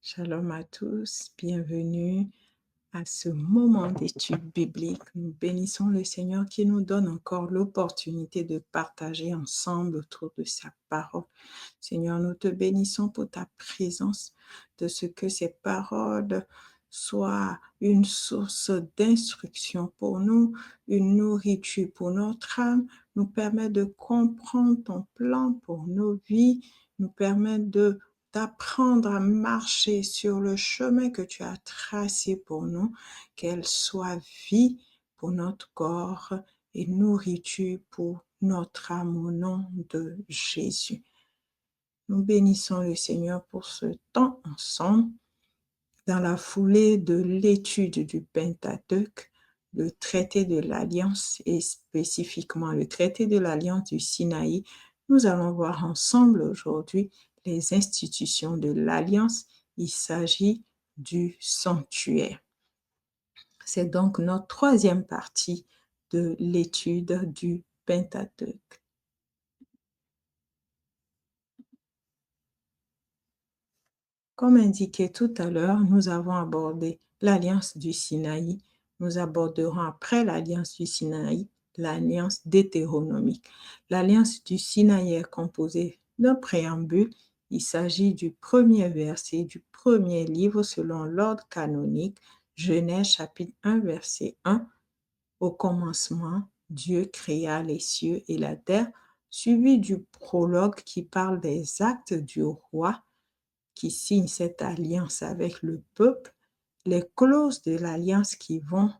Shalom à tous, bienvenue à ce moment d'étude biblique. Nous bénissons le Seigneur qui nous donne encore l'opportunité de partager ensemble autour de sa parole. Seigneur, nous te bénissons pour ta présence, de ce que ces paroles soient une source d'instruction pour nous, une nourriture pour notre âme, nous permet de comprendre ton plan pour nos vies, nous permet d'apprendre à marcher sur le chemin que tu as tracé pour nous, qu'elle soit vie pour notre corps et nourriture pour notre âme au nom de Jésus. Nous bénissons le Seigneur pour ce temps ensemble dans la foulée de l'étude du Pentateuque, le traité de l'Alliance et spécifiquement le traité de l'Alliance du Sinaï. Nous allons voir ensemble aujourd'hui les institutions de l'Alliance. Il s'agit du sanctuaire. C'est donc notre troisième partie de l'étude du Pentateuque. Comme indiqué tout à l'heure, nous avons abordé l'alliance du Sinaï. Nous aborderons après l'alliance du Sinaï l'alliance deutéronomique. L'alliance du Sinaï est composée d'un préambule. Il s'agit du premier verset du premier livre selon l'ordre canonique, Genèse chapitre 1, verset 1. Au commencement, Dieu créa les cieux et la terre, suivi du prologue qui parle des actes du roi qui signe cette alliance avec le peuple, les clauses de l'alliance qui vont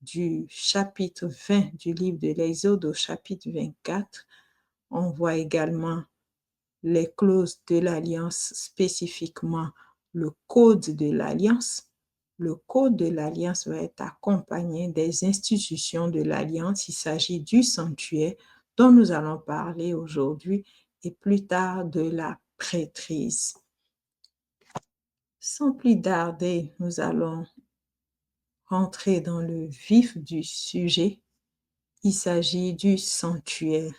du chapitre 20 du livre de l'Exode au chapitre 24. On voit également les clauses de l'alliance, spécifiquement le code de l'alliance. Le code de l'alliance va être accompagné des institutions de l'alliance. Il s'agit du sanctuaire dont nous allons parler aujourd'hui et plus tard de la prêtrise. Sans plus tarder, nous allons rentrer dans le vif du sujet. Il s'agit du sanctuaire.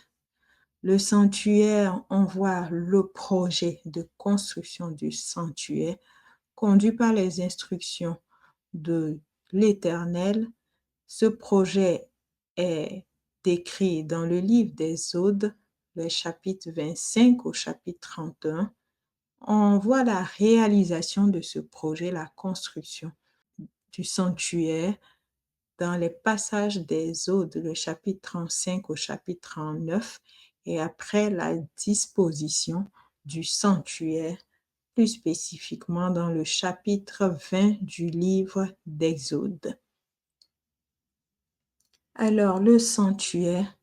Le sanctuaire, on voit le projet de construction du sanctuaire conduit par les instructions de l'Éternel. Ce projet est décrit dans le livre d'Exode, le chapitre 25 au chapitre 31. On voit la réalisation de ce projet, la construction du sanctuaire dans les passages d'Exode, le chapitre 35 au chapitre 39, et après la disposition du sanctuaire, plus spécifiquement dans le chapitre 20 du livre d'Exode. Alors, le sanctuaire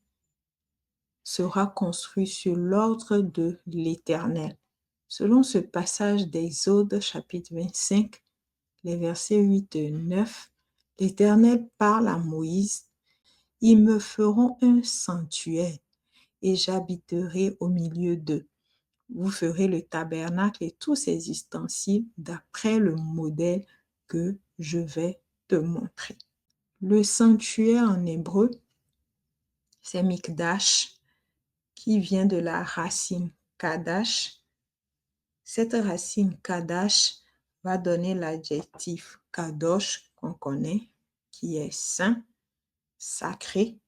sera construit sur l'ordre de l'Éternel. Selon ce passage d'Exode, chapitre 25, les versets 8 et 9, l'Éternel parle à Moïse. « Ils me feront un sanctuaire et j'habiterai au milieu d'eux. Vous ferez le tabernacle et tous ses ustensiles d'après le modèle que je vais te montrer. » Le sanctuaire en hébreu, c'est Mikdash, qui vient de la racine Kadash. Cette racine Kadash va donner l'adjectif Kadosh qu'on connaît, qui est saint, sacré.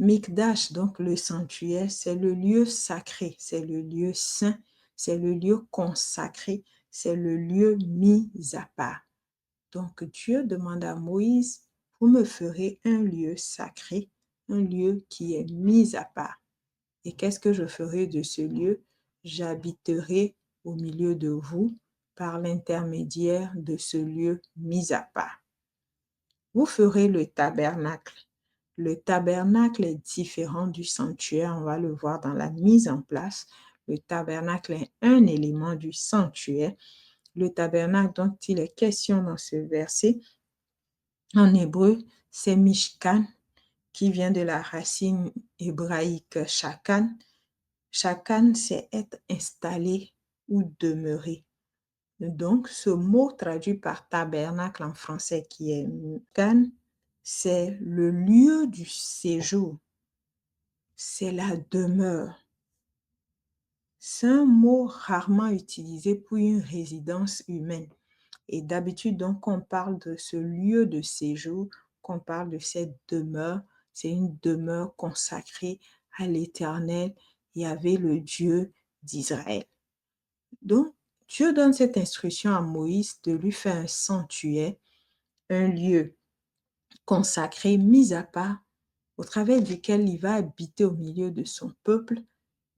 Mikdash, donc le sanctuaire, c'est le lieu sacré, c'est le lieu saint, c'est le lieu consacré, c'est le lieu mis à part. Donc Dieu demande à Moïse, vous me ferez un lieu sacré, un lieu qui est mis à part. Et qu'est-ce que je ferai de ce lieu? J'habiterai au milieu de vous par l'intermédiaire de ce lieu mis à part. Vous ferez le tabernacle. Le tabernacle est différent du sanctuaire, on va le voir dans la mise en place. Le tabernacle est un élément du sanctuaire. Le tabernacle dont il est question dans ce verset, en hébreu, c'est Mishkan, qui vient de la racine hébraïque shakan. Shakan, c'est être installé ou demeurer. Donc, ce mot traduit par tabernacle en français qui est Mishkan, c'est le lieu du séjour, c'est la demeure. C'est un mot rarement utilisé pour une résidence humaine. Et d'habitude, donc, on parle de ce lieu de séjour, qu'on parle de cette demeure. C'est une demeure consacrée à l'Éternel et avec le Dieu d'Israël. Donc, Dieu donne cette instruction à Moïse de lui faire un sanctuaire, un lieu consacré, mis à part, au travers duquel il va habiter au milieu de son peuple.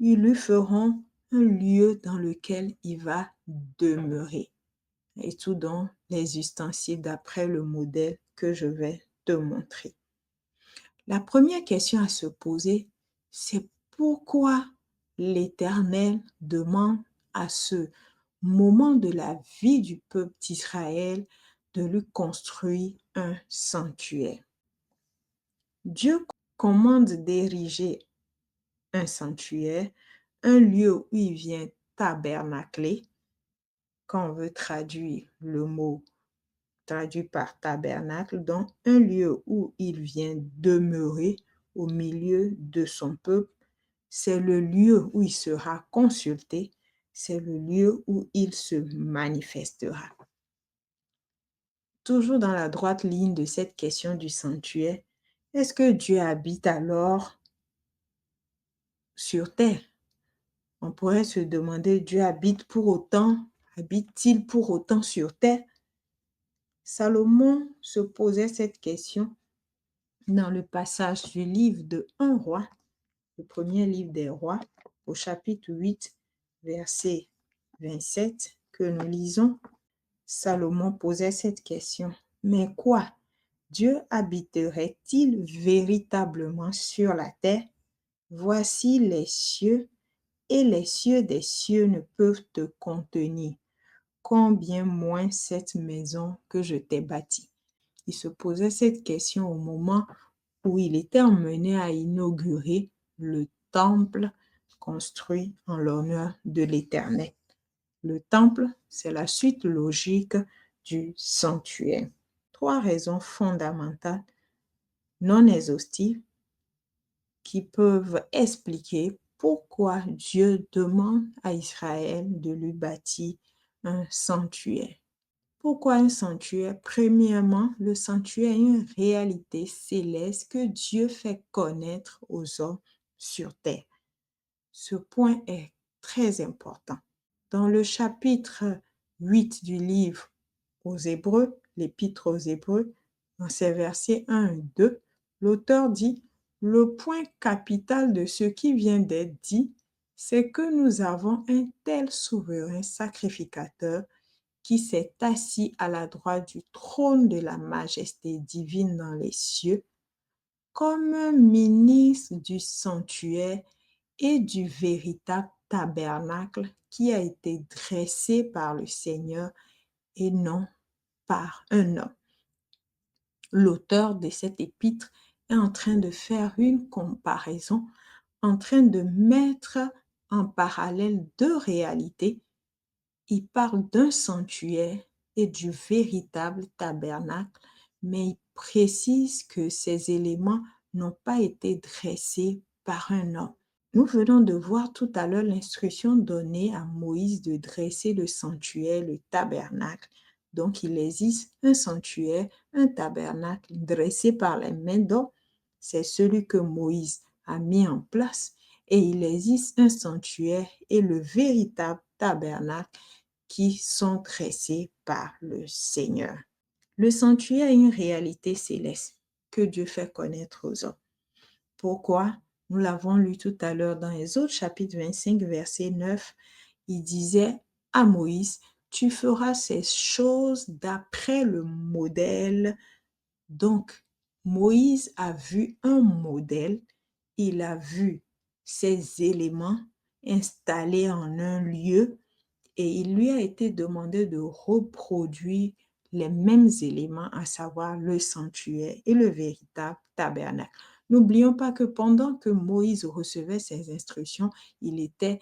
Ils lui feront un lieu dans lequel il va demeurer. Et tout dans les ustensiles d'après le modèle que je vais te montrer. La première question à se poser, c'est pourquoi l'Éternel demande à ce moment de la vie du peuple d'Israël de lui construire un sanctuaire. Dieu commande d'ériger un sanctuaire, un lieu où il vient tabernacler. Quand on veut traduire le mot traduit par tabernacle, donc un lieu où il vient demeurer au milieu de son peuple. C'est le lieu où il sera consulté, c'est le lieu où il se manifestera. Toujours dans la droite ligne de cette question du sanctuaire, est-ce que Dieu habite alors sur terre? On pourrait se demander, Dieu habite-t-il pour autant sur terre? Salomon se posait cette question dans le passage du livre de 1 roi, le premier livre des rois, au chapitre 8, verset 27, que nous lisons. Salomon posait cette question. Mais quoi? Dieu habiterait-il véritablement sur la terre? Voici les cieux, et les cieux des cieux ne peuvent te contenir. Combien moins cette maison que je t'ai bâtie. Il se posait cette question au moment où il était emmené à inaugurer le temple construit en l'honneur de l'Éternel. Le temple, c'est la suite logique du sanctuaire. 3 raisons fondamentales, non exhaustives, qui peuvent expliquer pourquoi Dieu demande à Israël de lui bâtir un sanctuaire. Pourquoi un sanctuaire? Premièrement, le sanctuaire est une réalité céleste que Dieu fait connaître aux hommes sur terre. Ce point est très important. Dans le chapitre 8 du livre aux Hébreux, l'épître aux Hébreux, dans ses versets 1 et 2, l'auteur dit: le point capital de ce qui vient d'être dit, c'est que nous avons un tel souverain sacrificateur qui s'est assis à la droite du trône de la majesté divine dans les cieux, comme un ministre du sanctuaire et du véritable tabernacle qui a été dressé par le Seigneur et non par un homme. L'auteur de cet épître est en train de faire une comparaison, en train de mettre en parallèle 2 réalités. Il parle d'un sanctuaire et du véritable tabernacle, mais il précise que ces éléments n'ont pas été dressés par un homme. Nous venons de voir tout à l'heure l'instruction donnée à Moïse de dresser le sanctuaire, le tabernacle. Donc, il existe un sanctuaire, un tabernacle dressé par les mains d'hommes. C'est celui que Moïse a mis en place. Et il existe un sanctuaire et le véritable tabernacle qui sont dressés par le Seigneur. Le sanctuaire est une réalité céleste que Dieu fait connaître aux hommes. Pourquoi? Nous l'avons lu tout à l'heure dans Exode chapitre 25, verset 9. Il disait à Moïse, tu feras ces choses d'après le modèle. Donc, Moïse a vu un modèle, il a vu ces éléments installés en un lieu et il lui a été demandé de reproduire les mêmes éléments, à savoir le sanctuaire et le véritable tabernacle. N'oublions pas que pendant que Moïse recevait ces instructions, il était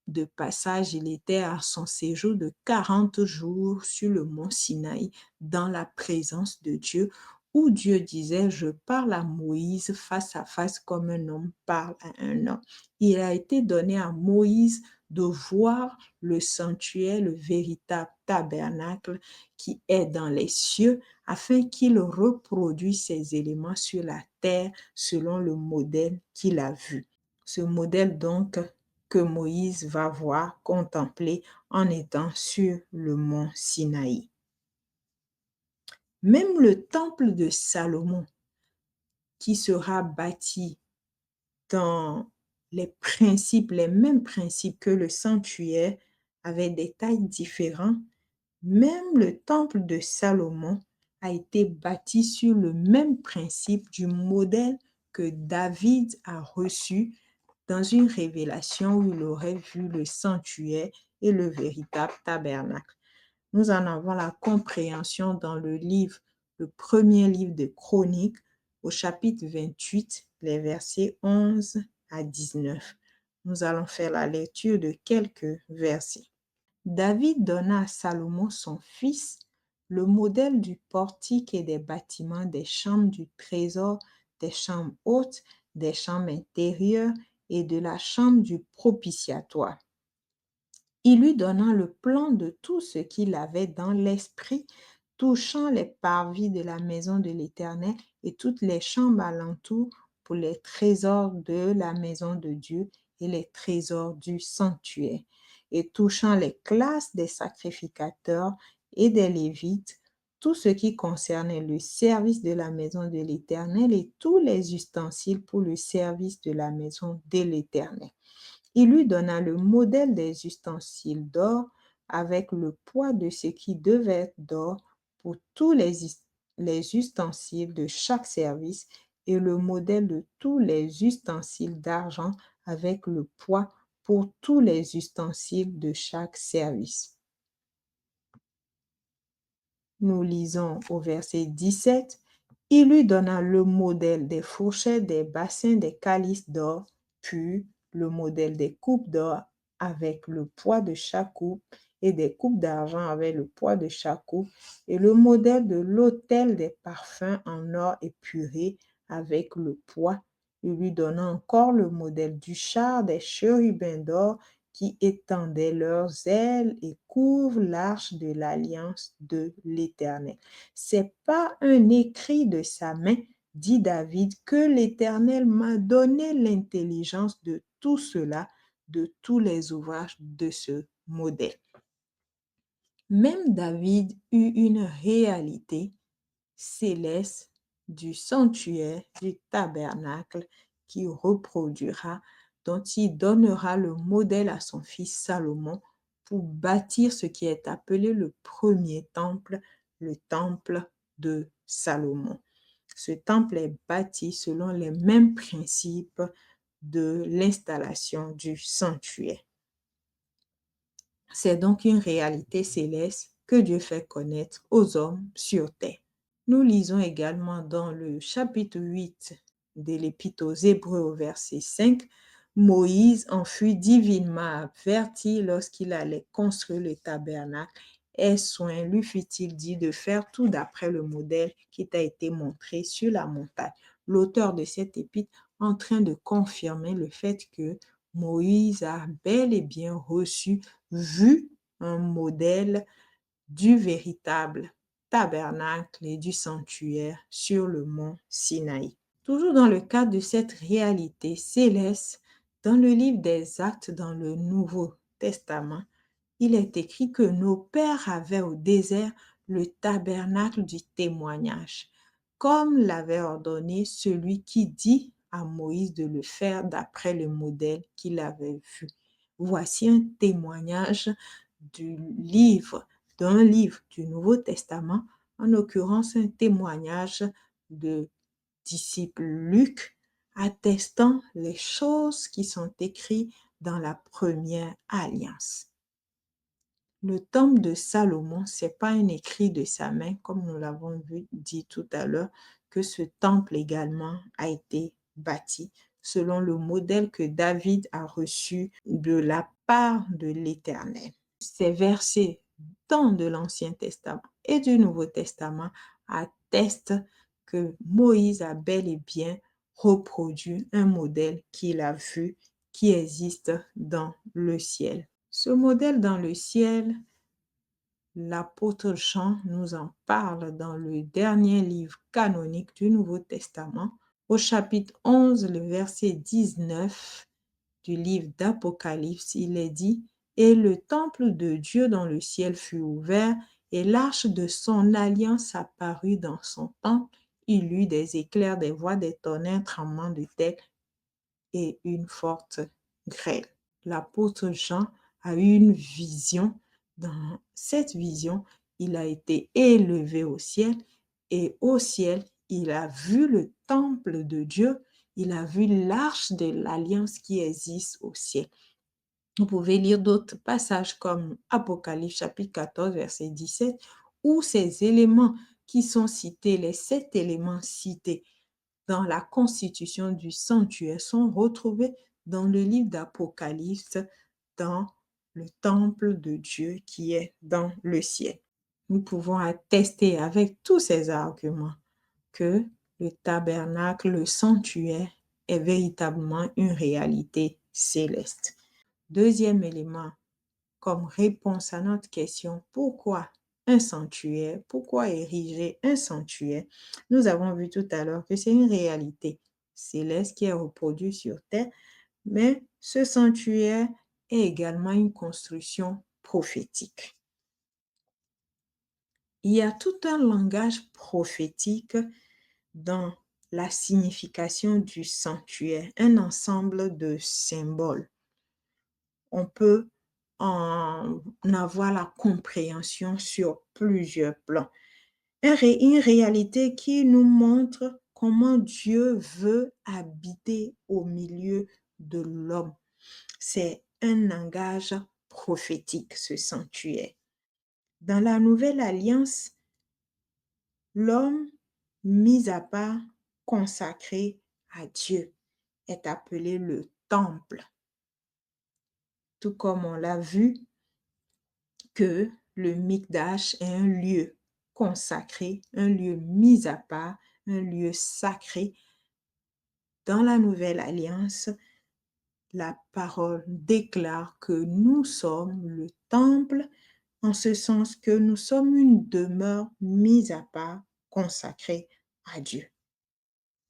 de passage, il était à son séjour de 40 jours sur le mont Sinaï, dans la présence de Dieu, où Dieu disait, je parle à Moïse face à face comme un homme parle à un homme. Il a été donné à Moïse de voir le sanctuaire, le véritable tabernacle qui est dans les cieux, afin qu'il reproduise ces éléments sur la terre selon le modèle qu'il a vu. Ce modèle donc que Moïse va voir, contempler en étant sur le mont Sinaï. Même le temple de Salomon, qui sera bâti dans les mêmes principes que le sanctuaire, avec des tailles différentes, même le temple de Salomon a été bâti sur le même principe du modèle que David a reçu dans une révélation où il aurait vu le sanctuaire et le véritable tabernacle. Nous en avons la compréhension dans le premier livre de Chroniques, au chapitre 28, les versets 11 à 19. Nous allons faire la lecture de quelques versets. David donna à Salomon son fils le modèle du portique et des bâtiments des chambres du trésor, des chambres hautes, des chambres intérieures et de la chambre du propitiatoire. Il lui donna le plan de tout ce qu'il avait dans l'esprit, touchant les parvis de la maison de l'Éternel et toutes les chambres alentour pour les trésors de la maison de Dieu et les trésors du sanctuaire, et touchant les classes des sacrificateurs et des Lévites, tout ce qui concernait le service de la maison de l'Éternel et tous les ustensiles pour le service de la maison de l'Éternel. Il lui donna le modèle des ustensiles d'or avec le poids de ce qui devait être d'or pour tous les ustensiles de chaque service et le modèle de tous les ustensiles d'argent avec le poids pour tous les ustensiles de chaque service. Nous lisons au verset 17. Il lui donna le modèle des fourchettes, des bassins, des calices d'or, puis le modèle des coupes d'or avec le poids de chaque coupe et des coupes d'argent avec le poids de chaque coupe et le modèle de l'autel des parfums en or épuré avec le poids. Il lui donna encore le modèle du char des chérubins d'or qui étendaient leurs ailes et couvrent l'arche de l'alliance de l'Éternel. C'est par un écrit de sa main, dit David, que l'Éternel m'a donné l'intelligence de tout cela, de tous les ouvrages de ce modèle. Même David eut une réalité céleste du sanctuaire, du tabernacle qui reproduira, dont il donnera le modèle à son fils Salomon pour bâtir ce qui est appelé le premier temple, le temple de Salomon. Ce temple est bâti selon les mêmes principes de l'installation du sanctuaire. C'est donc une réalité céleste que Dieu fait connaître aux hommes sur terre. Nous lisons également dans le chapitre 8 de l'Épître aux Hébreux au verset 5, Moïse en fut divinement averti lorsqu'il allait construire le tabernacle. Et soin lui fut-il dit de faire tout d'après le modèle qui t'a été montré sur la montagne. L'auteur de cette épître en train de confirmer le fait que Moïse a bel et bien reçu, vu un modèle du véritable tabernacle et du sanctuaire sur le mont Sinaï. Toujours dans le cadre de cette réalité céleste, dans le livre des Actes dans le Nouveau Testament, il est écrit que nos pères avaient au désert le tabernacle du témoignage, comme l'avait ordonné celui qui dit à Moïse de le faire d'après le modèle qu'il avait vu. Voici un témoignage d'un livre du Nouveau Testament, en l'occurrence un témoignage de disciple Luc, attestant les choses qui sont écrites dans la première alliance. Le temple de Salomon, ce n'est pas un écrit de sa main, comme nous l'avons dit tout à l'heure, que ce temple également a été bâti selon le modèle que David a reçu de la part de l'Éternel. Ces versets tant de l'Ancien Testament et du Nouveau Testament attestent que Moïse a bel et bien reproduit un modèle qu'il a vu qui existe dans le ciel. Ce modèle dans le ciel, l'apôtre Jean nous en parle dans le dernier livre canonique du Nouveau Testament, au chapitre 11, le verset 19 du livre d'Apocalypse. Il est dit: « Et le temple de Dieu dans le ciel fut ouvert, et l'arche de son alliance apparut dans son temple. Il eut des éclairs, des voix, des tonnerres, tremblements de terre et une forte grêle. » L'apôtre Jean a eu une vision. Dans cette vision, il a été élevé au ciel, et au ciel, il a vu le temple de Dieu, il a vu l'arche de l'alliance qui existe au ciel. Vous pouvez lire d'autres passages comme Apocalypse chapitre 14, verset 17, où ces éléments qui sont cités, les 7 éléments cités dans la constitution du sanctuaire, sont retrouvés dans le livre d'Apocalypse, dans le temple de Dieu qui est dans le ciel. Nous pouvons attester avec tous ces arguments que le tabernacle, le sanctuaire, est véritablement une réalité céleste. Deuxième élément, comme réponse à notre question, pourquoi un sanctuaire? Pourquoi ériger un sanctuaire? Nous avons vu tout à l'heure que c'est une réalité céleste qui est reproduite sur terre, mais ce sanctuaire est également une construction prophétique. Il y a tout un langage prophétique dans la signification du sanctuaire, un ensemble de symboles. On peut en avoir la compréhension sur plusieurs plans. Une réalité qui nous montre comment Dieu veut habiter au milieu de l'homme. C'est un langage prophétique, ce sanctuaire. Dans la Nouvelle Alliance, l'homme, mis à part, consacré à Dieu, est appelé le temple. Tout comme on l'a vu que le Mikdash est un lieu consacré, un lieu mis à part, un lieu sacré. Dans la Nouvelle Alliance, la parole déclare que nous sommes le temple, en ce sens que nous sommes une demeure mise à part, consacrée à Dieu.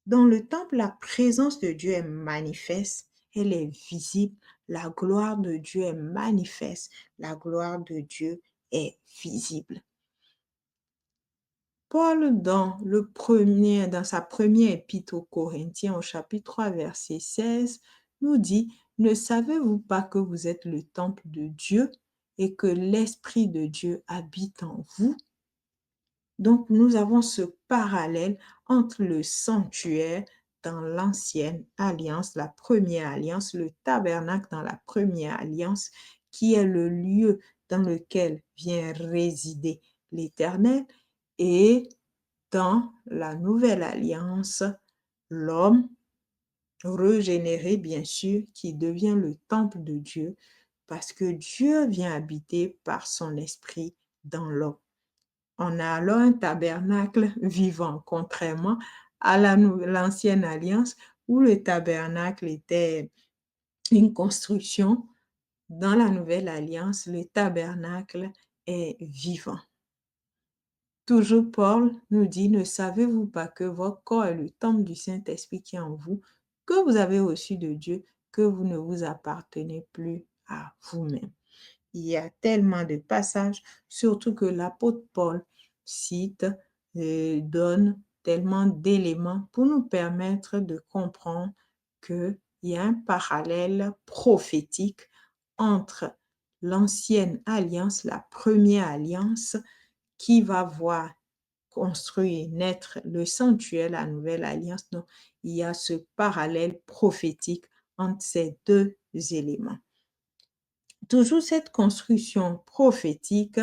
Dans le temple, la présence de Dieu est manifeste, elle est visible, la gloire de Dieu est manifeste, la gloire de Dieu est visible. Paul, dans sa première épître aux Corinthiens, au chapitre 3, verset 16, nous dit: « Ne savez-vous pas que vous êtes le temple de Dieu et que l'Esprit de Dieu habite en vous? » Donc, nous avons ce parallèle entre le sanctuaire dans l'ancienne alliance, la première alliance, le tabernacle dans la première alliance, qui est le lieu dans lequel vient résider l'Éternel, et dans la nouvelle alliance, l'homme régénéré, bien sûr, qui devient le temple de Dieu, parce que Dieu vient habiter par son esprit dans l'homme. On a alors un tabernacle vivant, contrairement à l'ancienne alliance, où le tabernacle était une construction. Dans la nouvelle alliance, le tabernacle est vivant. Toujours Paul nous dit: « Ne savez-vous pas que votre corps est le temple du Saint-Esprit qui est en vous, que vous avez reçu de Dieu, que vous ne vous appartenez plus à vous-même? » Il y a tellement de passages, surtout que l'apôtre Paul cite et donne tellement d'éléments pour nous permettre de comprendre qu'il y a un parallèle prophétique entre l'ancienne alliance, la première alliance, qui va voir construire, naître le sanctuaire, la nouvelle alliance. Donc, il y a ce parallèle prophétique entre ces deux éléments. Toujours cette construction prophétique,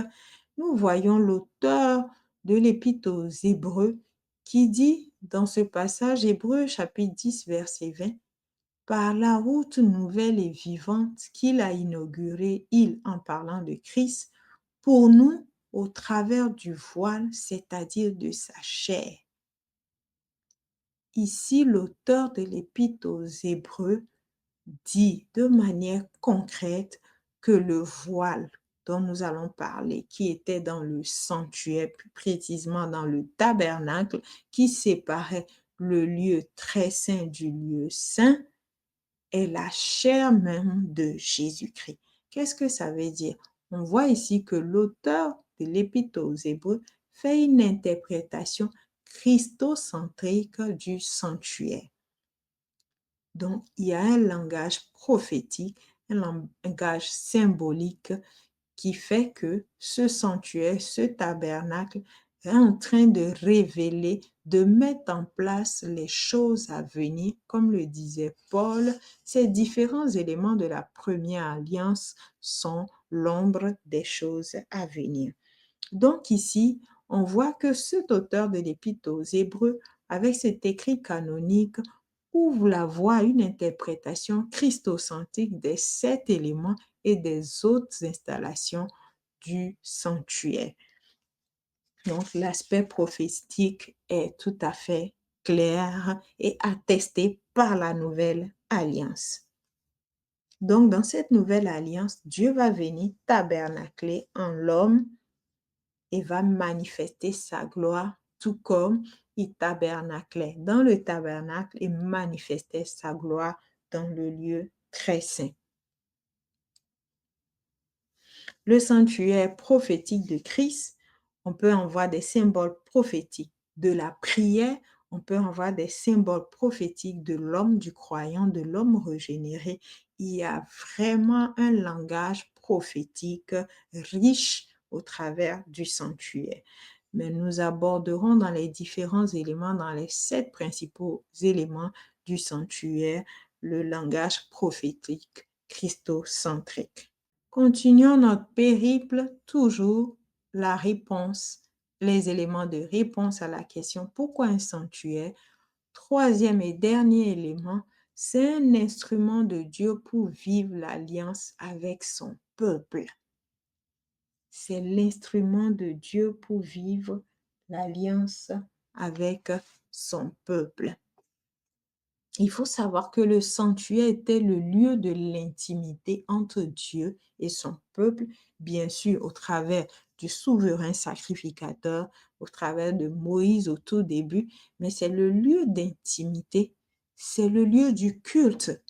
nous voyons l'auteur de l'Épître aux Hébreux qui dit dans ce passage, Hébreux chapitre 10, verset 20, « Par la route nouvelle et vivante qu'il a inaugurée, il, en parlant de Christ, pour nous, au travers du voile, c'est-à-dire de sa chair. » Ici, l'auteur de l'Épître aux Hébreux dit de manière concrète que le voile dont nous allons parler, qui était dans le sanctuaire, plus précisément dans le tabernacle, qui séparait le lieu très saint du lieu saint, est la chair même de Jésus-Christ. Qu'est-ce que ça veut dire? On voit ici que l'auteur de l'Épître aux Hébreux fait une interprétation christocentrique du sanctuaire. Donc, il y a un langage prophétique, un langage symbolique qui fait que ce sanctuaire, ce tabernacle est en train de révéler, de mettre en place les choses à venir. Comme le disait Paul, ces différents éléments de la première alliance sont l'ombre des choses à venir. Donc ici, on voit que cet auteur de l'Épître aux Hébreux, avec cet écrit canonique, ouvre la voie à une interprétation christocentrique des 7 éléments et des autres installations du sanctuaire. Donc, l'aspect prophétique est tout à fait clair et attesté par la nouvelle alliance. Donc, dans cette nouvelle alliance, Dieu va venir tabernacler en l'homme et va manifester sa gloire, tout comme il tabernaclait dans le tabernacle et manifestait sa gloire dans le lieu très saint. Le sanctuaire prophétique de Christ, on peut en voir des symboles prophétiques. De la prière, on peut en voir des symboles prophétiques de l'homme, du croyant, de l'homme régénéré. Il y a vraiment un langage prophétique riche au travers du sanctuaire. Mais nous aborderons dans les différents éléments, dans les 7 principaux éléments du sanctuaire, le langage prophétique christocentrique. Continuons notre périple, toujours la réponse, les éléments de réponse à la question pourquoi un sanctuaire? Troisième et dernier élément, c'est un instrument de Dieu pour vivre l'alliance avec son peuple. C'est l'instrument de Dieu pour vivre l'alliance avec son peuple. Il faut savoir que le sanctuaire était le lieu de l'intimité entre Dieu et son peuple, bien sûr au travers du souverain sacrificateur, au travers de Moïse au tout début, mais c'est le lieu d'intimité, c'est le lieu du culte.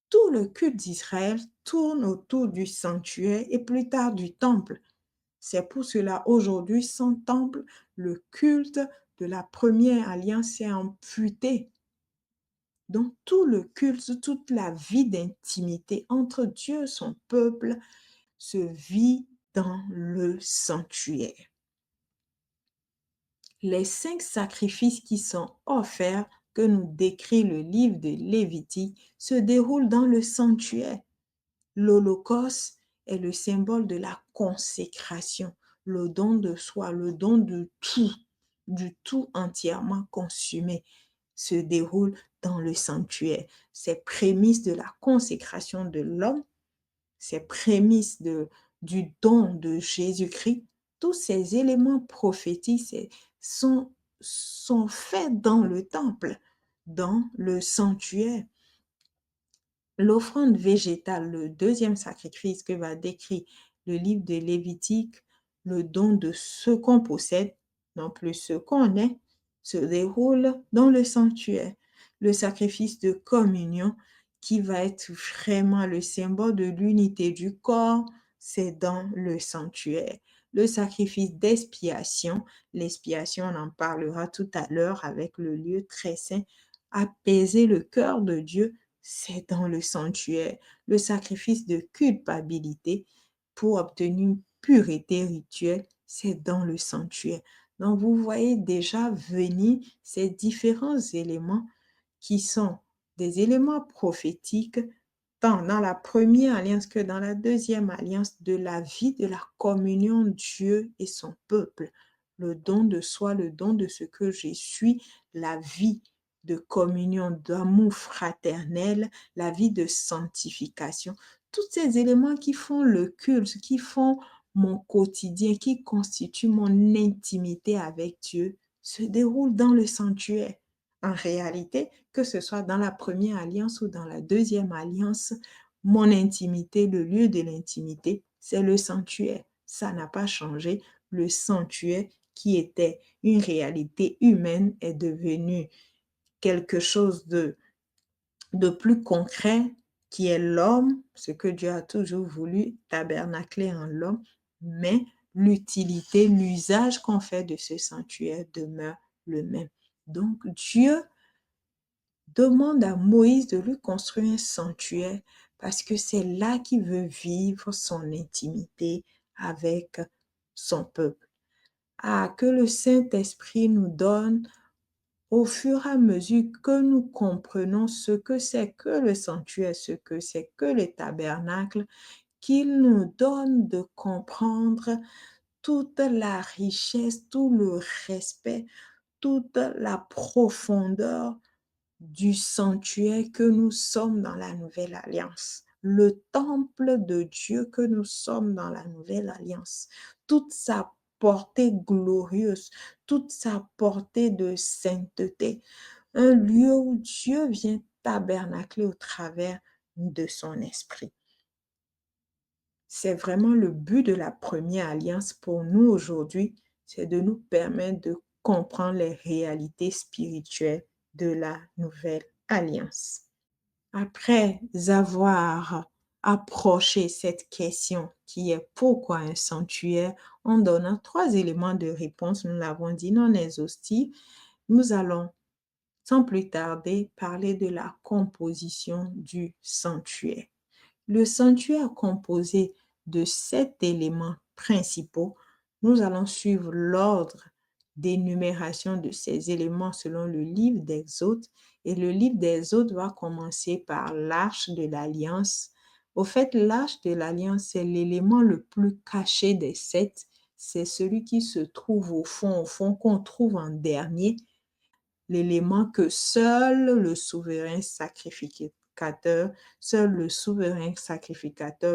Tout le culte d'Israël tourne autour du sanctuaire et plus tard du temple. C'est pour cela aujourd'hui, sans temple, le culte de la première alliance est amputé. Donc, tout le culte, toute la vie d'intimité entre Dieu et son peuple se vit dans le sanctuaire. Les 5 sacrifices qui sont offerts, que nous décrit le livre de Lévitique, se déroulent dans le sanctuaire. L'Holocauste est le symbole de la consécration, le don de soi, le don de tout, du tout entièrement consumé se déroule dans le sanctuaire. C'est prémisse de la consécration de l'homme, c'est prémisse du don de Jésus-Christ. Tous ces éléments prophétiques sont faits dans le temple, dans le sanctuaire. L'offrande végétale, le deuxième sacrifice que va décrire le livre de Lévitique, le don de ce qu'on possède, non plus ce qu'on est, se déroule dans le sanctuaire. Le sacrifice de communion, qui va être vraiment le symbole de l'unité du corps, c'est dans le sanctuaire. Le sacrifice d'expiation, l'expiation, on en parlera tout à l'heure avec le lieu très saint, apaiser le cœur de Dieu, c'est dans le sanctuaire. Le sacrifice de culpabilité pour obtenir une pureté rituelle, c'est dans le sanctuaire. Donc, vous voyez déjà venir ces différents éléments qui sont des éléments prophétiques tant dans la première alliance que dans la deuxième alliance de la vie, de la communion Dieu et son peuple. Le don de soi, le don de ce que je suis, la vie de communion, d'amour fraternel, la vie de sanctification. Tous ces éléments qui font le culte, qui font mon quotidien, qui constituent mon intimité avec Dieu, se déroulent dans le sanctuaire. En réalité, que ce soit dans la première alliance ou dans la deuxième alliance, mon intimité, le lieu de l'intimité, c'est le sanctuaire. Ça n'a pas changé. Le sanctuaire qui était une réalité humaine est devenu quelque chose de plus concret qui est l'homme, ce que Dieu a toujours voulu tabernacler en l'homme, mais l'utilité, l'usage qu'on fait de ce sanctuaire demeure le même. Donc Dieu demande à Moïse de lui construire un sanctuaire parce que c'est là qu'il veut vivre son intimité avec son peuple. Ah, que le Saint-Esprit nous donne au fur et à mesure que nous comprenons ce que c'est que le sanctuaire, ce que c'est que le tabernacle, qu'il nous donne de comprendre toute la richesse, tout le respect, toute la profondeur du sanctuaire que nous sommes dans la nouvelle alliance, le temple de Dieu que nous sommes dans la nouvelle alliance, toute sa portée glorieuse, toute sa portée de sainteté, un lieu où Dieu vient tabernacler au travers de son esprit. C'est vraiment le but de la première alliance pour nous aujourd'hui, c'est de nous permettre de comprendre les réalités spirituelles de la nouvelle alliance. Après avoir approché cette question qui est pourquoi un sanctuaire, en donnant 3 éléments de réponse, nous l'avons dit non exhaustifs, nous allons sans plus tarder parler de la composition du sanctuaire. Le sanctuaire composé de 7 éléments principaux. Nous allons suivre l'ordre d'énumération de ces éléments selon le livre d'Exode. Et le livre d'Exode va commencer par l'arche de l'Alliance. Au fait, l'arche de l'Alliance, c'est l'élément le plus caché des 7. C'est celui qui se trouve au fond, qu'on trouve en dernier, l'élément que seul le souverain sacrificateur,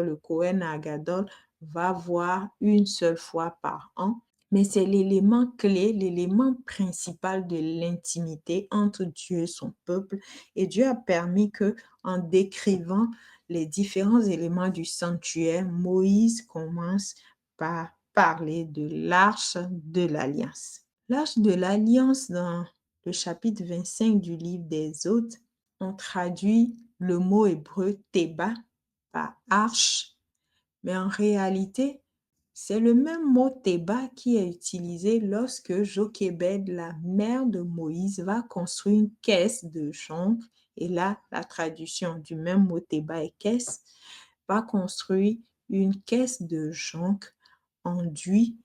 le Kohen Agadol, va voir une seule fois par an. Mais c'est l'élément clé, l'élément principal de l'intimité entre Dieu et son peuple. Et Dieu a permis que, en décrivant les différents éléments du sanctuaire, Moïse commence par parler de l'arche de l'alliance. L'arche de l'alliance dans le chapitre 25 du livre d'Exode, on traduit le mot hébreu Teba par arche, mais en réalité, c'est le même mot Teba qui est utilisé lorsque Jochébed, la mère de Moïse, va construire une caisse de jonc. Et là, la traduction du même mot Teba et caisse va construire une caisse de jonc enduit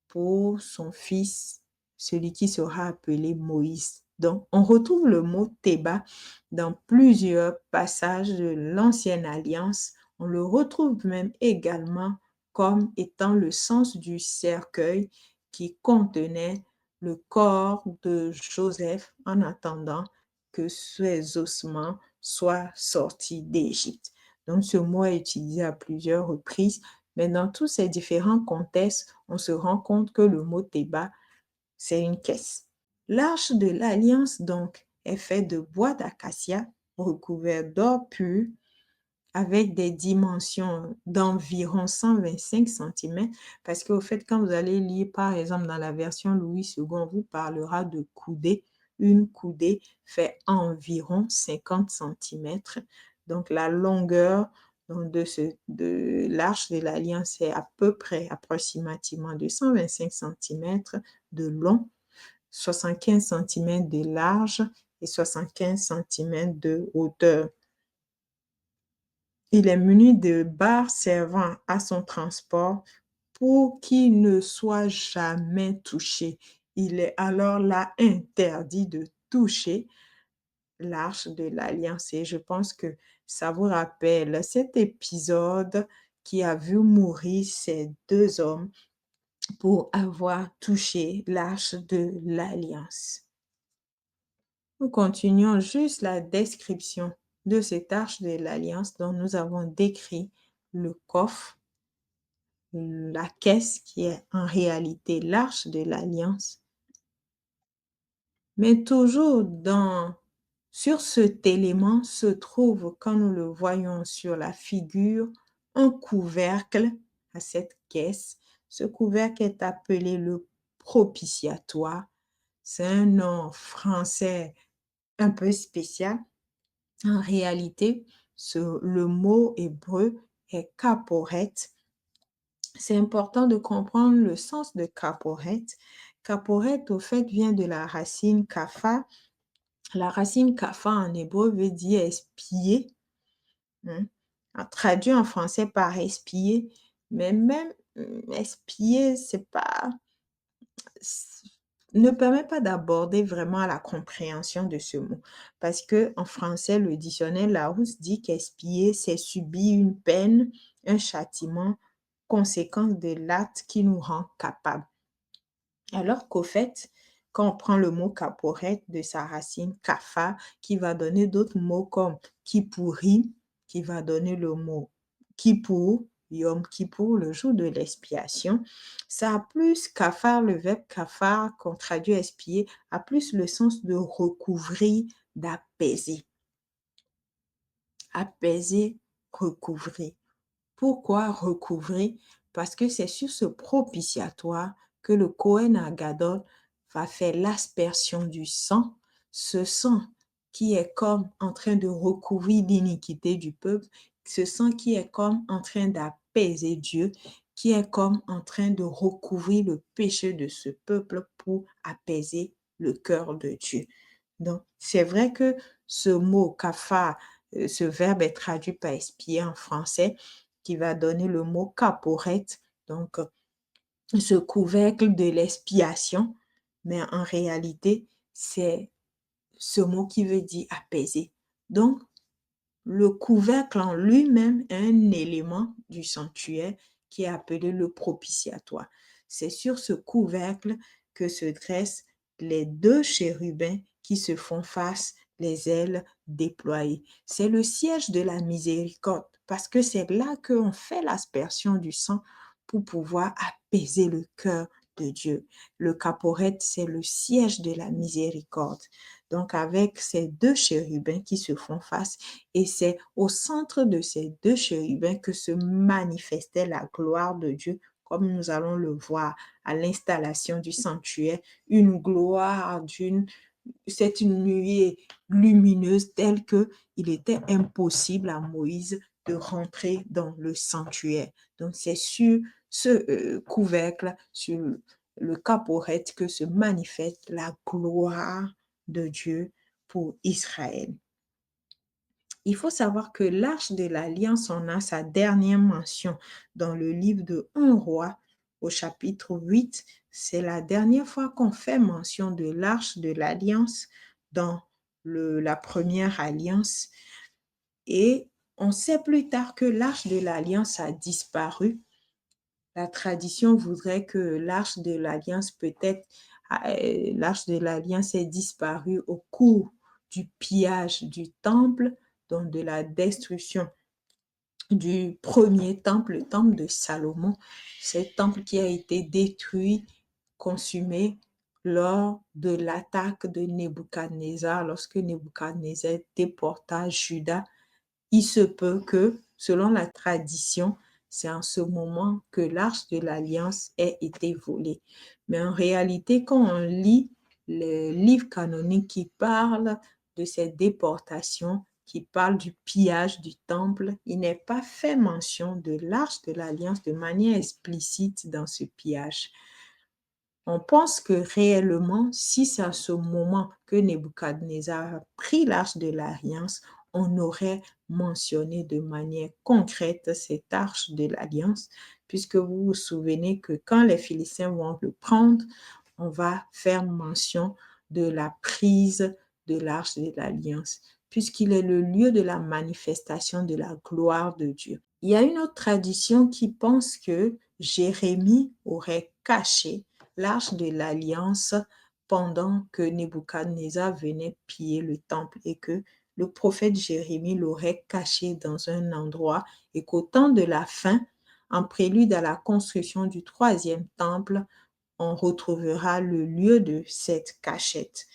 pour son fils, celui qui sera appelé Moïse. Donc, on retrouve le mot Théba dans plusieurs passages de l'Ancienne Alliance. On le retrouve même également comme étant le sens du cercueil qui contenait le corps de Joseph en attendant que ses ossements soient sortis d'Égypte. Donc, ce mot est utilisé à plusieurs reprises, mais dans tous ces différents contextes, on se rend compte que le mot Théba, c'est une caisse. L'arche de l'Alliance, donc, est faite de bois d'acacia recouvert d'or pur avec des dimensions d'environ 125 cm, parce qu'au fait, quand vous allez lire, par exemple, dans la version Louis II, on vous parlera de coudée. Une coudée fait environ 50 cm. Donc, la longueur de l'arche de l'Alliance est à peu près approximativement de 125 cm de long, 75 cm de large et 75 cm de hauteur. Il est muni de barres servant à son transport pour qu'il ne soit jamais touché. Il est alors là interdit de toucher l'arche de l'Alliance. Et je pense que ça vous rappelle cet épisode qui a vu mourir ces 2 hommes pour avoir touché l'arche de l'Alliance. Nous continuons juste la description de cette arche de l'Alliance dont nous avons décrit le coffre, la caisse qui est en réalité l'arche de l'Alliance. Mais toujours sur cet élément se trouve, quand nous le voyons sur la figure, un couvercle à cette caisse. Ce couvercle est appelé le propitiatoire. C'est un nom français un peu spécial. En réalité, le mot hébreu est kaporet. C'est important de comprendre le sens de kaporet. Kaporet, au fait, vient de la racine kafa. La racine kafa en hébreu veut dire espier, hein. Traduit en français par espier, mais même espier, c'est pas, ne permet pas d'aborder vraiment la compréhension de ce mot. Parce que en français, le dictionnaire Larousse dit qu'espier, c'est subir une peine, un châtiment, conséquence de l'acte qui nous rend capable. Alors qu'au fait, quand on prend le mot caporette de sa racine kafa, qui va donner d'autres mots comme kippouri, qui va donner le mot kippour, Yom Kippour, le jour de l'expiation, ça a plus kafar, le verbe kafar qu'on traduit expier, a plus le sens de recouvrir, d'apaiser. Apaiser, recouvrir. Pourquoi recouvrir? Parce que c'est sur ce propitiatoire que le Kohen Agadol va faire l'aspersion du sang, ce sang qui est comme en train de recouvrir l'iniquité du peuple, ce sang qui est comme en train d'apaiser Dieu, qui est comme en train de recouvrir le péché de ce peuple pour apaiser le cœur de Dieu. Donc, c'est vrai que ce mot kafar, ce verbe est traduit par expier en français, qui va donner le mot caporette, donc ce couvercle de l'expiation, mais en réalité, c'est ce mot qui veut dire apaiser. Donc, le couvercle en lui-même est un élément du sanctuaire qui est appelé le propitiatoire. C'est sur ce couvercle que se dressent les deux chérubins qui se font face, les ailes déployées. C'est le siège de la miséricorde parce que c'est là qu'on fait l'aspersion du sang pour pouvoir apaiser le cœur de Dieu. Le caporette, c'est le siège de la miséricorde. Donc, avec ces deux chérubins qui se font face, et c'est au centre de ces deux chérubins que se manifestait la gloire de Dieu, comme nous allons le voir à l'installation du sanctuaire, une gloire c'est une nuée lumineuse telle que il était impossible à Moïse de rentrer dans le sanctuaire. Donc c'est sur ce couvercle, sur le caporette que se manifeste la gloire de Dieu pour Israël. Il faut savoir que l'Arche de l'Alliance en a sa dernière mention dans le livre de 1 roi au chapitre 8. C'est la dernière fois qu'on fait mention de l'Arche de l'Alliance dans la première alliance. Et on sait plus tard que l'Arche de l'Alliance a disparu. La tradition voudrait que l'Arche de l'Alliance l'Arche de l'Alliance est disparue au cours du pillage du temple, donc de la destruction du premier temple, le temple de Salomon, ce temple qui a été détruit, consumé lors de l'attaque de Nebuchadnezzar, lorsque Nebuchadnezzar déporta Juda. Il se peut que, selon la tradition, c'est en ce moment que l'Arche de l'Alliance ait été volée. Mais en réalité, quand on lit les livres canoniques qui parlent de cette déportation, qui parlent du pillage du temple, il n'est pas fait mention de l'Arche de l'Alliance de manière explicite dans ce pillage. On pense que réellement, si c'est à ce moment que Nebuchadnezzar a pris l'Arche de l'Alliance, on aurait mentionné de manière concrète cette Arche de l'Alliance, puisque vous vous souvenez que quand les Philistins vont le prendre, on va faire mention de la prise de l'Arche de l'Alliance, puisqu'il est le lieu de la manifestation de la gloire de Dieu. Il y a une autre tradition qui pense que Jérémie aurait caché l'Arche de l'Alliance pendant que Nebuchadnezzar venait piller le temple et que le prophète Jérémie l'aurait caché dans un endroit et qu'au temps de la fin, en prélude à la construction du troisième temple, on retrouvera le lieu de cette cachette.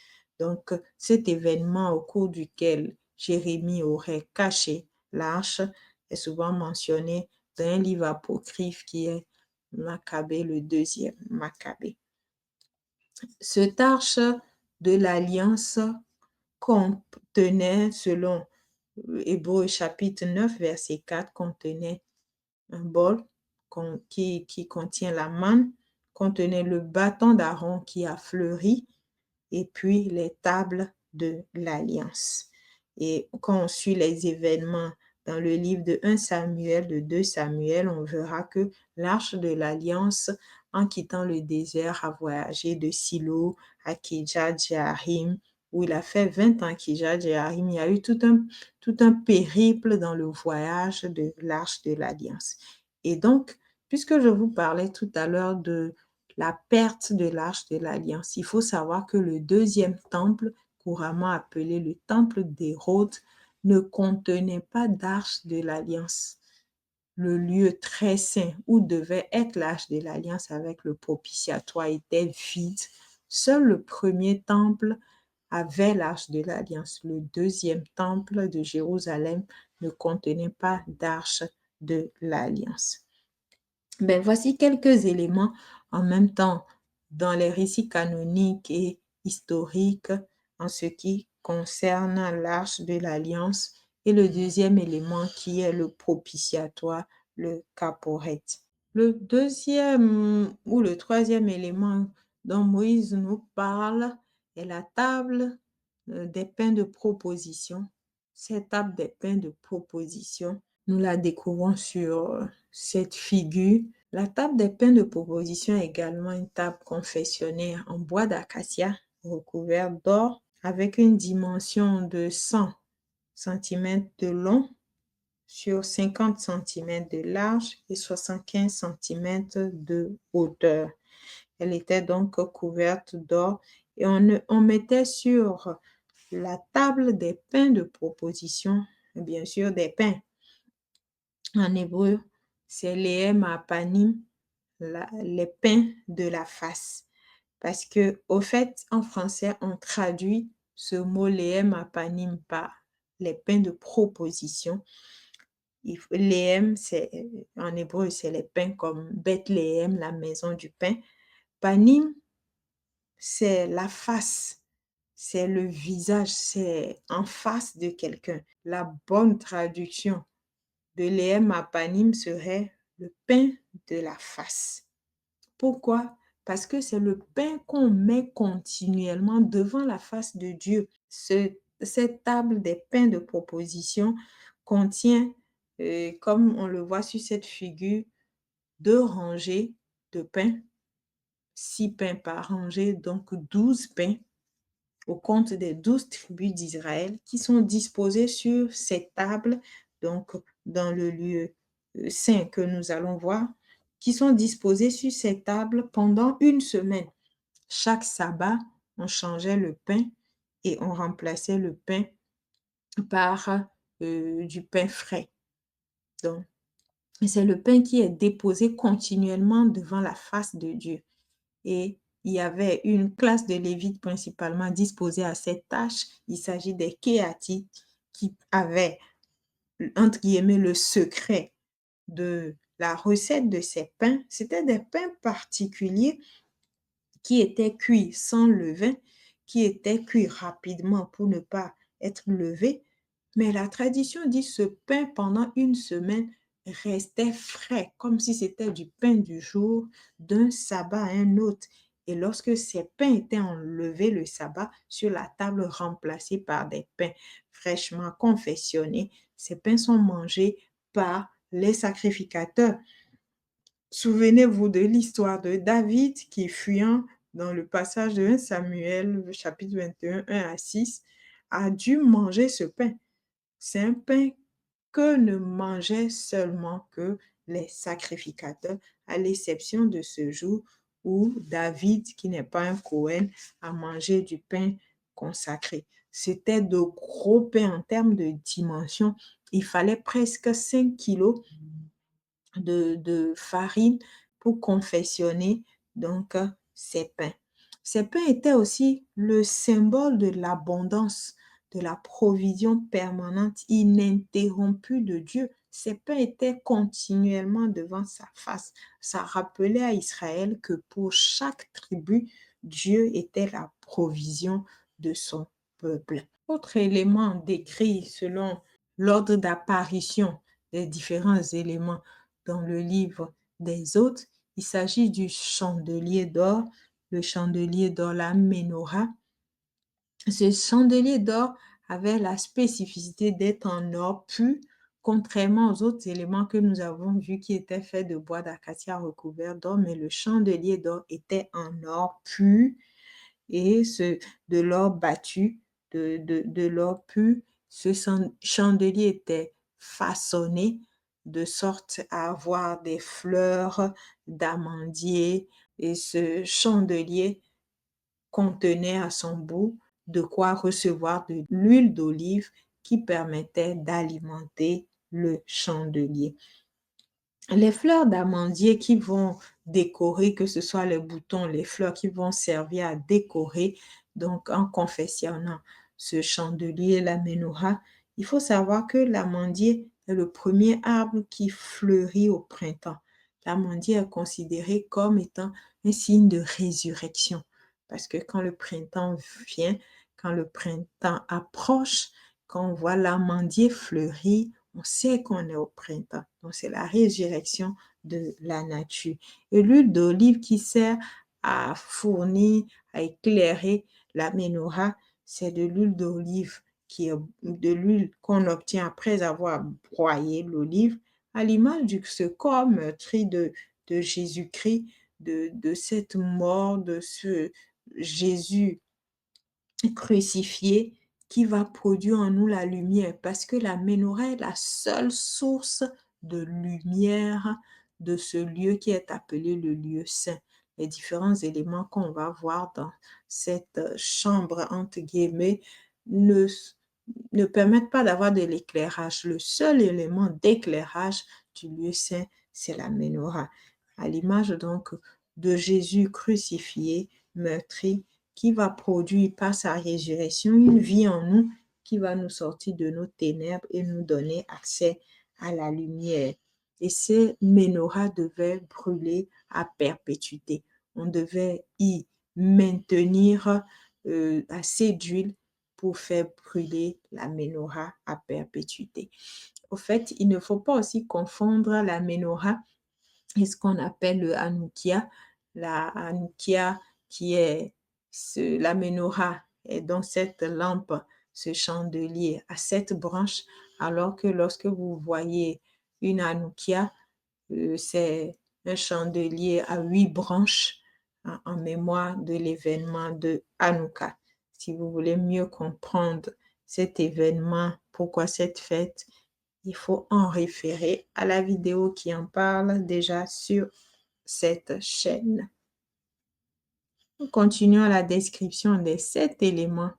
Donc, cet événement au cours duquel Jérémie aurait caché l'arche est souvent mentionné dans un livre apocryphe qui est Maccabée, le deuxième Maccabée. Cette arche de l'Alliance contenait, selon Hébreux chapitre 9, verset 4, contenait un bol qui contient la manne, contenait le bâton d'Aaron qui a fleuri, et puis les tables de l'Alliance. Et quand on suit les événements dans le livre de 1 Samuel, de 2 Samuel, on verra que l'arche de l'Alliance, en quittant le désert, a voyagé de Silo à Kirjat-Jearim, où il a fait 20 ans à Kirjat-Jearim. Il y a eu tout un périple dans le voyage de l'arche de l'Alliance. Et donc, puisque je vous parlais tout à l'heure de la perte de l'arche de l'Alliance, il faut savoir que le deuxième temple, couramment appelé le temple d'Hérode, ne contenait pas d'arche de l'Alliance. Le lieu très saint où devait être l'arche de l'Alliance avec le propitiatoire était vide. Seul le premier temple avait l'arche de l'Alliance. Le deuxième temple de Jérusalem ne contenait pas d'arche de l'Alliance. Voici quelques éléments en même temps dans les récits canoniques et historiques en ce qui concerne l'arche de l'Alliance et le deuxième élément qui est le propitiatoire, le caporet. Le deuxième ou le troisième élément dont Moïse nous parle est la table des pains de proposition. Cette table des pains de proposition, nous la découvrons sur cette figure. La table des pains de proposition est également une table confectionnée en bois d'acacia recouverte d'or avec une dimension de 100 cm de long sur 50 cm de large et 75 cm de hauteur. Elle était donc couverte d'or et on mettait sur la table des pains de proposition, bien sûr des pains. En hébreu, c'est lehem apanim, les pains de la face. Parce que, au fait, en français, on traduit ce mot lehem apanim par les pains de proposition. Lehem, en hébreu, c'est les pains comme Bethléem, la maison du pain. Panim, c'est la face, c'est le visage, c'est en face de quelqu'un. La bonne traduction de lehem apanim serait le pain de la face. Pourquoi? Parce que c'est le pain qu'on met continuellement devant la face de Dieu. Cette table des pains de proposition contient, comme on le voit sur cette figure, 2 rangées de pains, 6 pains par rangée, donc 12 pains au compte des 12 tribus d'Israël qui sont disposés sur cette table, donc dans le lieu saint que nous allons voir, qui sont disposés sur cette table pendant une semaine. Chaque sabbat, on changeait le pain et on remplaçait le pain par du pain frais. Donc, c'est le pain qui est déposé continuellement devant la face de Dieu. Et il y avait une classe de Lévites principalement disposée à cette tâche. Il s'agit des Kéatites qui avaient, entre guillemets, le secret de la recette de ces pains. C'était des pains particuliers qui étaient cuits sans levain, qui étaient cuits rapidement pour ne pas être levés. Mais la tradition dit ce pain pendant une semaine restait frais, comme si c'était du pain du jour, d'un sabbat à un autre. Et lorsque ces pains étaient enlevés le sabbat sur la table remplacée par des pains fraîchement confectionnés, ces pains sont mangés par les sacrificateurs. Souvenez-vous de l'histoire de David qui, fuyant dans le passage de 1 Samuel, chapitre 21, 1 à 6, a dû manger ce pain. C'est un pain que ne mangeaient seulement que les sacrificateurs, à l'exception de ce jour où David, qui n'est pas un Cohen, a mangé du pain consacré. C'était de gros pains en termes de dimension. Il fallait presque 5 kilos de farine pour confectionner donc ces pains. Ces pains étaient aussi le symbole de l'abondance, de la provision permanente, ininterrompue de Dieu. Ces pains étaient continuellement devant sa face. Ça rappelait à Israël que pour chaque tribu, Dieu était la provision de son peuple. Autre élément décrit selon l'ordre d'apparition des différents éléments dans le livre des Hôtes, il s'agit du chandelier d'or, le chandelier d'or, la menorah. Ce chandelier d'or avait la spécificité d'être en or pur, contrairement aux autres éléments que nous avons vus qui étaient faits de bois d'acacia recouvert d'or, mais le chandelier d'or était en or pur et de l'or battu, de l'or pur. Ce chandelier était façonné de sorte à avoir des fleurs d'amandier et ce chandelier contenait à son bout de quoi recevoir de l'huile d'olive qui permettait d'alimenter le chandelier. Les fleurs d'amandier qui vont décorer, que ce soit les boutons, les fleurs qui vont servir à décorer, donc en confectionnant ce chandelier, la menorah, il faut savoir que l'amandier est le premier arbre qui fleurit au printemps. L'amandier est considéré comme étant un signe de résurrection, parce que quand le printemps vient, quand le printemps approche, quand on voit l'amandier fleurir, on sait qu'on est au printemps. Donc, c'est la résurrection de la nature. Et l'huile d'olive qui sert à fournir, à éclairer la menorah, c'est de l'huile d'olive qui est de l'huile qu'on obtient après avoir broyé l'olive, à l'image du ce corps meurtri de Jésus-Christ, de cette mort, de ce Jésus crucifié qui va produire en nous la lumière parce que la menorah est la seule source de lumière de ce lieu qui est appelé le lieu saint. Les différents éléments qu'on va voir dans cette chambre, entre guillemets, ne, ne permettent pas d'avoir de l'éclairage. Le seul élément d'éclairage du lieu saint, c'est la menorah. À l'image donc de Jésus crucifié, meurtri, qui va produire par sa résurrection une vie en nous qui va nous sortir de nos ténèbres et nous donner accès à la lumière. Et ces menorahs devaient brûler à perpétuité. On devait y maintenir assez d'huile pour faire brûler la menorah à perpétuité. Au fait, il ne faut pas aussi confondre la menorah et ce qu'on appelle le Hanoukia. La Hanoukia qui est la menorah est donc cette lampe, ce chandelier à 7 branches, alors que lorsque vous voyez une Hanoukia, c'est un chandelier à 8 branches en mémoire de l'événement de Hanouka. Si vous voulez mieux comprendre cet événement, pourquoi cette fête, il faut en référer à la vidéo qui en parle déjà sur cette chaîne. Nous continuons la description des 7 éléments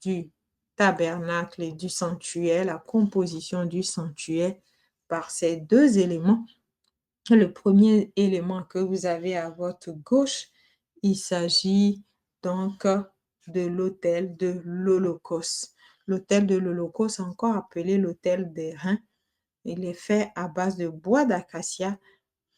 du tabernacle et du sanctuaire, la composition du sanctuaire par ces 2 éléments. Le premier élément que vous avez à votre gauche, il s'agit donc de l'autel de l'Holocauste. L'autel de l'Holocauste, encore appelé l'autel des reins, il est fait à base de bois d'acacia.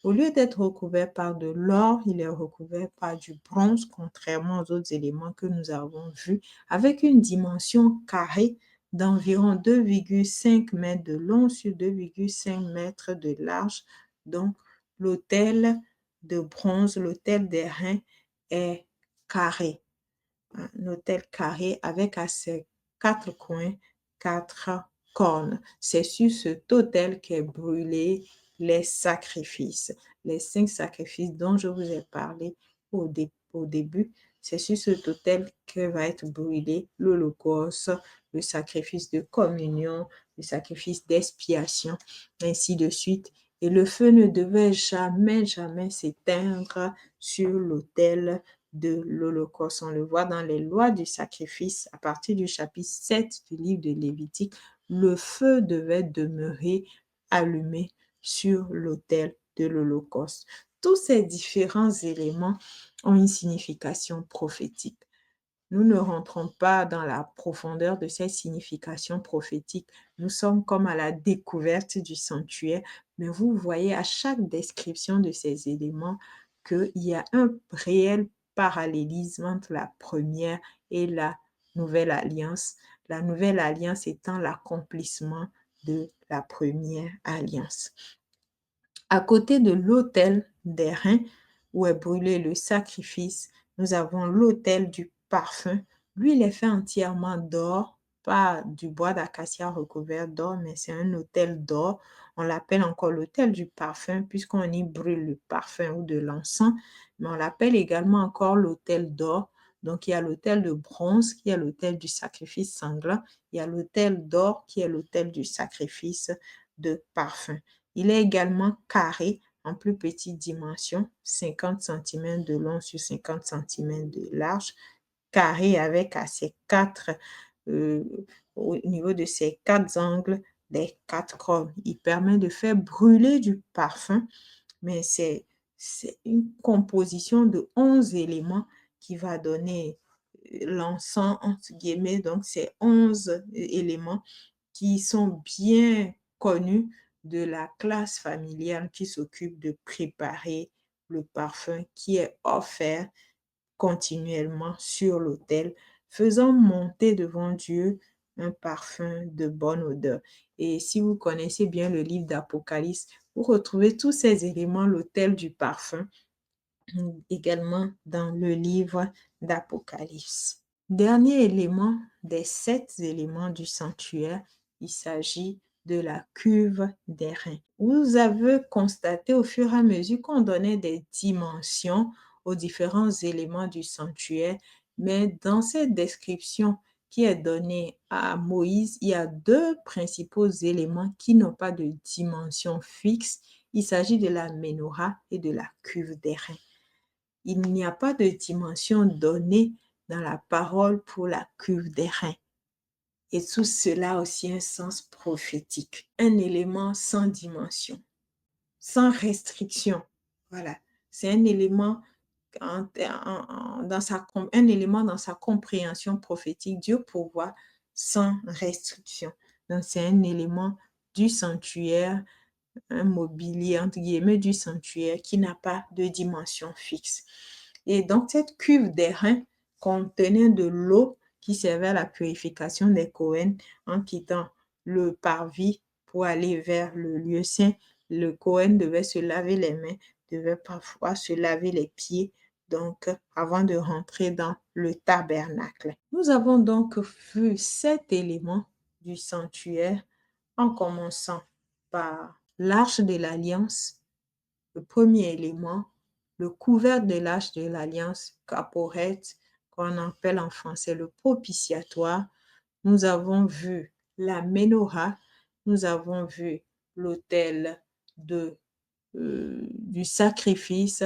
Au lieu d'être recouvert par de l'or, il est recouvert par du bronze, contrairement aux autres éléments que nous avons vus, avec une dimension carrée d'environ 2,5 mètres de long sur 2,5 mètres de large. Donc, l'autel de bronze, l'autel des reins est carré. Un autel carré avec à ses 4 coins 4 cornes. C'est sur cet autel qu'est brûlé les sacrifices. Les 5 sacrifices dont je vous ai parlé au début, c'est sur cet autel que va être brûlé l'Holocauste, le sacrifice de communion, le sacrifice d'expiation, ainsi de suite. Et le feu ne devait jamais, jamais s'éteindre sur l'autel de l'Holocauste. On le voit dans les lois du sacrifice, à partir du chapitre 7 du livre de Lévitique, le feu devait demeurer allumé sur l'autel de l'Holocauste. tous ces différents éléments ont une signification prophétique. Nous ne rentrons pas dans la profondeur de ces significations prophétiques. Nous sommes comme à la découverte du sanctuaire, mais vous voyez à chaque description de ces éléments qu'il y a un réel parallélisme entre la première et la nouvelle alliance. La nouvelle alliance étant l'accomplissement de la première alliance. À côté de l'autel d'airain où est brûlé le sacrifice, nous avons l'autel du parfum. Lui, il est fait entièrement d'or, pas du bois d'acacia recouvert d'or, mais c'est un autel d'or. On l'appelle encore l'autel du parfum puisqu'on y brûle le parfum ou de l'encens, mais on l'appelle également encore l'autel d'or. Donc, il y a l'autel de bronze qui est l'autel du sacrifice sanglant. Il y a l'autel d'or qui est l'autel du sacrifice de parfum. Il est également carré en plus petite dimension, 50 cm de long sur 50 cm de large, carré avec à ses au niveau de ses 4 angles, des 4 cornes. Il permet de faire brûler du parfum, mais c'est une composition de 11 éléments qui va donner l'encens, entre guillemets. Donc, c'est 11 éléments qui sont bien connus de la classe familiale qui s'occupe de préparer le parfum qui est offert continuellement sur l'autel, faisant monter devant Dieu un parfum de bonne odeur. Et si vous connaissez bien le livre d'Apocalypse, vous retrouvez tous ces éléments, l'autel du parfum, également dans le livre d'Apocalypse. Dernier élément des 7 éléments du sanctuaire, il s'agit de la cuve d'airain. Vous avez constaté au fur et à mesure qu'on donnait des dimensions aux différents éléments du sanctuaire, mais dans cette description qui est donnée à Moïse, il y a 2 principaux éléments qui n'ont pas de dimension fixe. Il s'agit de la menorah et de la cuve d'airain. Il n'y a pas de dimension donnée dans la parole pour la cuve d'airain. Et tout cela a aussi un sens prophétique. Un élément sans dimension, sans restriction. Voilà. C'est un élément un élément dans sa compréhension prophétique. Dieu pourvoit sans restriction. Donc, c'est un élément du sanctuaire, un mobilier, entre guillemets, du sanctuaire qui n'a pas de dimension fixe. Et donc, cette cuve d'airain contenait de l'eau qui servait à la purification des Cohen en quittant le parvis pour aller vers le lieu saint. Le Cohen devait se laver les mains, devait parfois se laver les pieds, donc avant de rentrer dans le tabernacle. Nous avons donc vu 7 éléments du sanctuaire en commençant par l'arche de l'alliance, le premier élément, le couvercle de l'arche de l'alliance, caporet, qu'on appelle en français le propitiatoire. Nous avons vu la menorah, nous avons vu l'autel du sacrifice,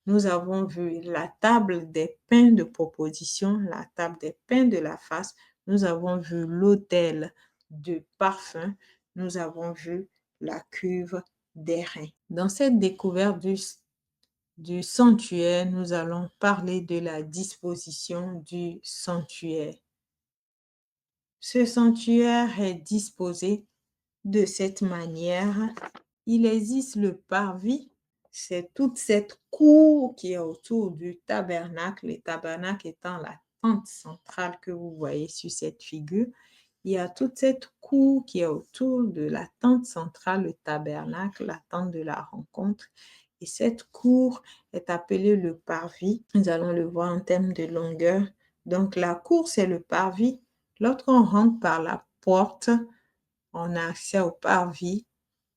nous avons vu la table des pains de proposition, la table des pains de la face, nous avons vu l'autel de parfum, nous avons vu la cuve d'airain. Dans cette découverte du sanctuaire, nous allons parler de la disposition du sanctuaire. Ce sanctuaire est disposé de cette manière. Il existe le parvis, c'est toute cette cour qui est autour du tabernacle, le tabernacle étant la tente centrale que vous voyez sur cette figure. Il y a toute cette cour qui est autour de la tente centrale, le tabernacle, la tente de la rencontre. Et cette cour est appelée le parvis. Nous allons le voir en termes de longueur. Donc, la cour, c'est le parvis. Lorsqu'on rentre par la porte, on a accès au parvis.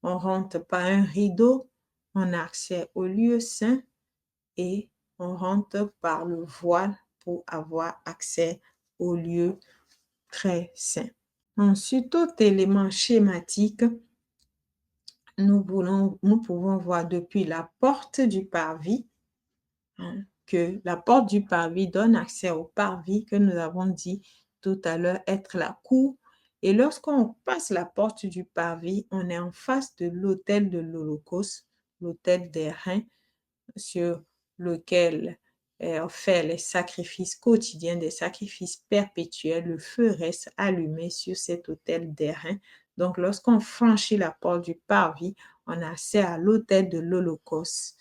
On rentre par un rideau, on a accès au lieu saint et on rentre par le voile pour avoir accès au lieu très saint. Ensuite, autre élément schématique, nous pouvons voir depuis la porte du parvis, que la porte du parvis donne accès au parvis que nous avons dit tout à l'heure être la cour. Et lorsqu'on passe la porte du parvis, on est en face de l'autel de l'Holocauste, l'autel d'airain. sur lequel on fait les sacrifices quotidiens, des sacrifices perpétuels. Le feu reste allumé sur cet autel d'airain. Donc, lorsqu'on franchit la porte du parvis, on a accès à l'autel de l'Holocauste.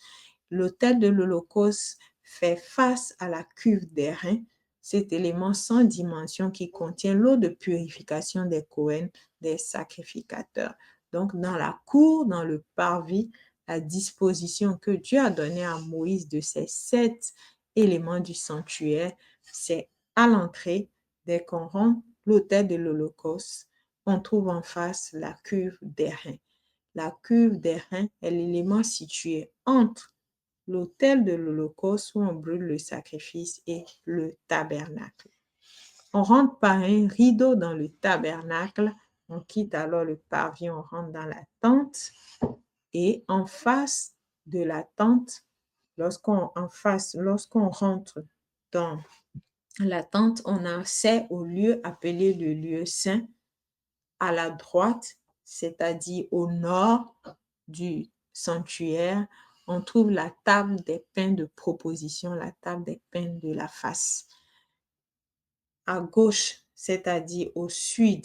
L'autel de l'Holocauste fait face à la cuve d'airain, cet élément sans dimension qui contient l'eau de purification des Cohen, des sacrificateurs. Donc, dans la cour, dans le parvis, la disposition que Dieu a donnée à Moïse de ces 7 éléments du sanctuaire, c'est à l'entrée, dès qu'on rentre l'autel de l'Holocauste, on trouve en face la cuve d'airain. La cuve d'airain est l'élément situé entre l'autel de l'Holocauste où on brûle le sacrifice et le tabernacle. On rentre par un rideau dans le tabernacle, on quitte alors le parvis, on rentre dans la tente et en face de la tente, lorsqu'on rentre dans la tente, on a accès au lieu appelé le lieu saint à la droite, c'est-à-dire au nord du sanctuaire, on trouve la table des pains de proposition, la table des pains de la face. À gauche, c'est-à-dire au sud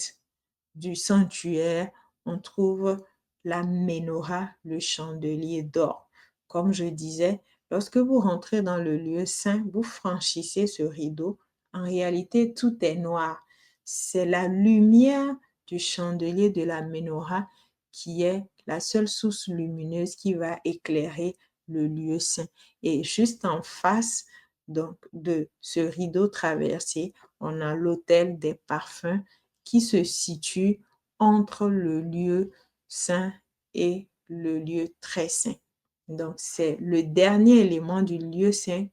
du sanctuaire, on trouve la menorah, le chandelier d'or. Comme je disais, lorsque vous rentrez dans le lieu saint, vous franchissez ce rideau. En réalité, tout est noir. C'est la lumière du chandelier de la menorah qui est la seule source lumineuse qui va éclairer le lieu saint. Et juste en face donc, de ce rideau traversé, on a l'autel des parfums qui se situe entre le lieu saint et le lieu très saint. Donc, c'est le dernier élément du lieu saint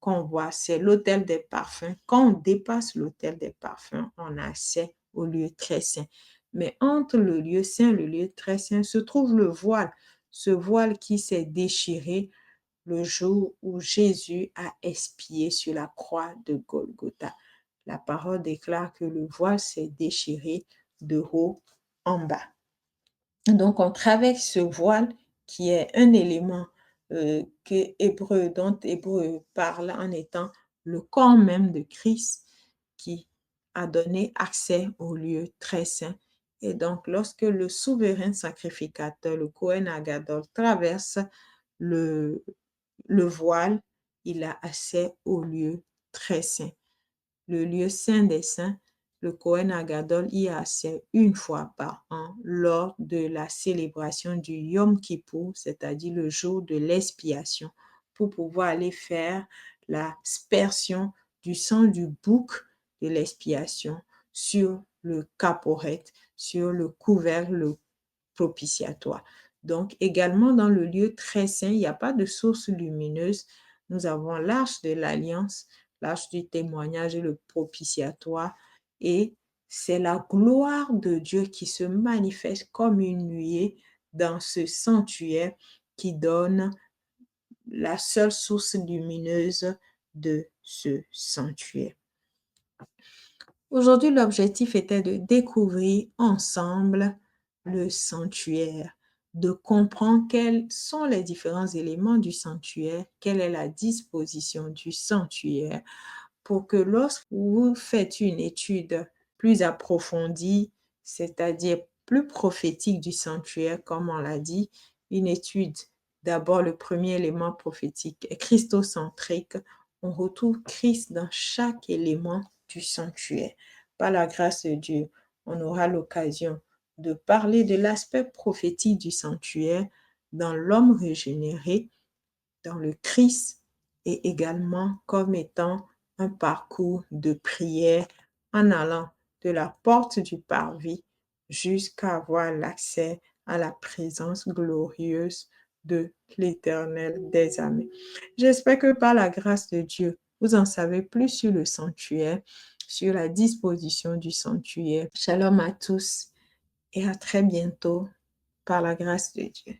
qu'on voit, c'est l'autel des parfums. Quand on dépasse l'autel des parfums, on a accès au lieu très saint. Mais entre le lieu saint et le lieu très saint se trouve le voile, ce voile qui s'est déchiré le jour où Jésus a expié sur la croix de Golgotha. La parole déclare que le voile s'est déchiré de haut en bas. Donc, on traverse ce voile qui est un élément dont Hébreu parle en étant le corps même de Christ qui a donné accès au lieu très saint. Et donc, lorsque le souverain sacrificateur, le Cohen Agadol, traverse le voile, il a accès au lieu très saint. Le lieu saint des saints, le Cohen Agadol y a accès une fois par an lors de la célébration du Yom Kippour, c'est-à-dire le jour de l'expiation, pour pouvoir aller faire l'aspersion du sang du bouc de l'expiation sur le caporet, sur le couvercle propitiatoire. Donc, également dans le lieu très saint, il n'y a pas de source lumineuse. Nous avons l'arche de l'alliance, l'arche du témoignage et le propitiatoire. Et c'est la gloire de Dieu qui se manifeste comme une nuée dans ce sanctuaire qui donne la seule source lumineuse de ce sanctuaire. Aujourd'hui, l'objectif était de découvrir ensemble le sanctuaire, de comprendre quels sont les différents éléments du sanctuaire, quelle est la disposition du sanctuaire, pour que lorsque vous faites une étude plus approfondie, c'est-à-dire plus prophétique du sanctuaire, comme on l'a dit, une étude, d'abord le premier élément prophétique est christocentrique, on retrouve Christ dans chaque élément du sanctuaire. Par la grâce de Dieu, on aura l'occasion de parler de l'aspect prophétique du sanctuaire dans l'homme régénéré, dans le Christ et également comme étant un parcours de prière en allant de la porte du parvis jusqu'à avoir l'accès à la présence glorieuse de l'Éternel des armées. J'espère que par la grâce de Dieu, vous en savez plus sur le sanctuaire, sur la disposition du sanctuaire. Shalom à tous et à très bientôt par la grâce de Dieu.